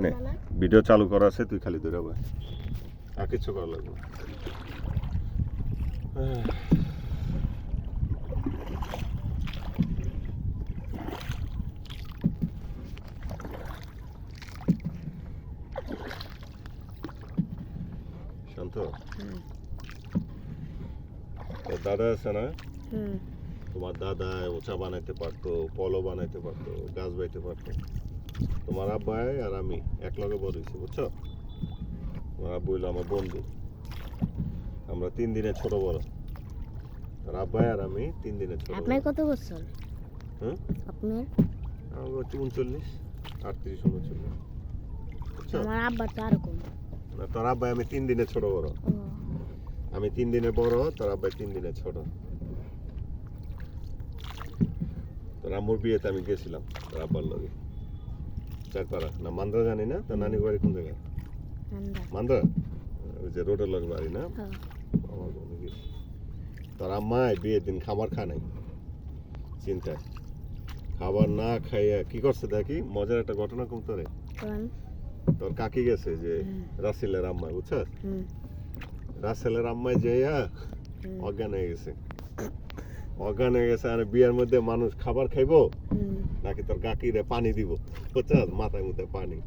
নে ভিডিও চালু করা আছে, তুই খালি ধরে বয়, আর কিছু করা লাগবে না। শান্ত, দাদা আছে না, তোমার দাদা ওচা বানাইতে পারতো, পলো বানাইতে পারতো, গাছ বাইতে পারতো। তোমার আব্বাই আর আমি এক লগে বড় হয়েছি, বুঝছো? তোমার আব্বু হইলো আমার বন্ধু, আমরা 3 দিনে ছোট বড়। আর আব্বাই আর আমি 3 দিনে ছোট। আপনার কত বছর? হ্যাঁ, আপনার? আমার 39, 38, 39। বুঝছো? আমার আব্বা তো আরো কম। না, তোর আব্বাই আমি 3 দিনে ছোট বড়। আমি 3 দিনে বড়, তোর আব্বাই 3 দিনে ছোট। তোর আম্মুর বিয়েতে আমি গেছিলাম তোর আব্বার লগে, চারপাড়া না মান্দ্রা, জানি না তোর নানি বাড়ি কোন জায়গায়? মান্দ্রা, ওই যে রোডের লগে বাড়ি না? আমার বোন গেছি। তোর আম্মাই বিয়ের দিন খাবার খায় নাই, চিন্তায় খাবার না খাইয়া কি করছে দেখি, মজার একটা ঘটনা কম তোরে। তোর কাকি গেছে যে রাসেলের আম্মাই, বুঝছস? রাসেলের আম্মাই যেয়া অজ্ঞান হয়ে গেছে। অজ্ঞান হয়ে গেছে, আর বিয়ের মধ্যে মানুষ খাবার খাইবো নাকি তোর কাকিরে পানি দিব, বুঝছস? মাথায় মুথায় পানি।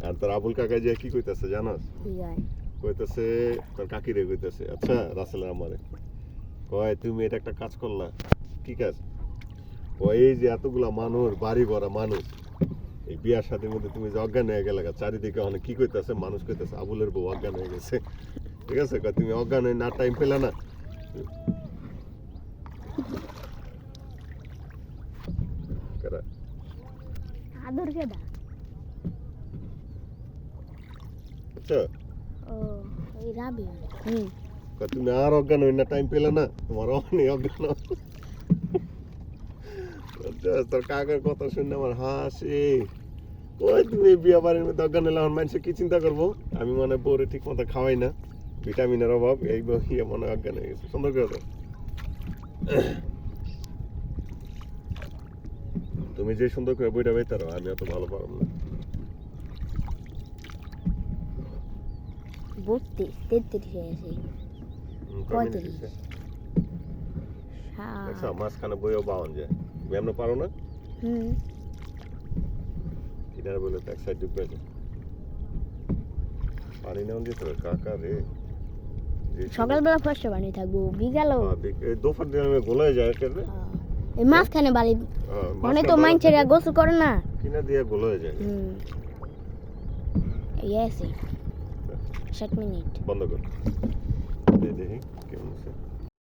আর তোর আবুল কাকা যে কি কইতাছে জানাস? কইতাছে তোর কাকিরে কইতাছে, আচ্ছা রাসেলের আম্মারে কয়, তুমি এটা একটা কাজ করলা, কি কাজ? কয় এই যে এতগুলা মানুষ, বাড়ি ভরা মানুষ, এই বিয়ার সাথের মধ্যে তুমি যে অজ্ঞান হয়ে গেলে, চারিদিকে অনেক কি কইতাছে মানুষ, কইতাছে আবুলের বউ অজ্ঞান হয়ে গেছে, ঠিক আছে? কয় তুমি অজ্ঞান হয়ে না টাইম পেলে না। আদর কেডা? আচ্ছা, ও এই রাবি। কয় তুমি আর অজ্ঞান হয়ে না টাইম পেলে না, তোমার অনেক অজ্ঞান। তোর কাকার কথা শুনে আমার হাসি। ওই তুমি বিয়া বাড়ির মধ্যে অজ্ঞান হলে আমার মানুষের কি চিন্তা করবো? আমি মনে বউরে ঠিক মতো খাওয়াই না, ভিটামিনের অভাব, এই মনে অজ্ঞান হয়ে গেছে। সুন্দর করে দাও। তুমি যে সুন্দর করে বইটা বইতে পারো, আমি অত ভালো পারব না। 32, 33 হয়েছে। 35। আচ্ছা, মাঝখানে বইও বাউন যায়, তুমি এমন পারো না? কিনারে বলে তো এক সাইড ডুবে যায়। পানি নেওয়া দিয়ে তোর কাকা রে, সকালবেলা ফ্রেশ পানি থাকবো, বিকালও দোফার দিনে গোলায় যায় কেন? এই মাঝখানে বালি, মানে তো মাইনছের গোসল করে না, কিনা দিয়ে গোলায় যায়। ইয়েস 7 মিনিট বন্ধ কর।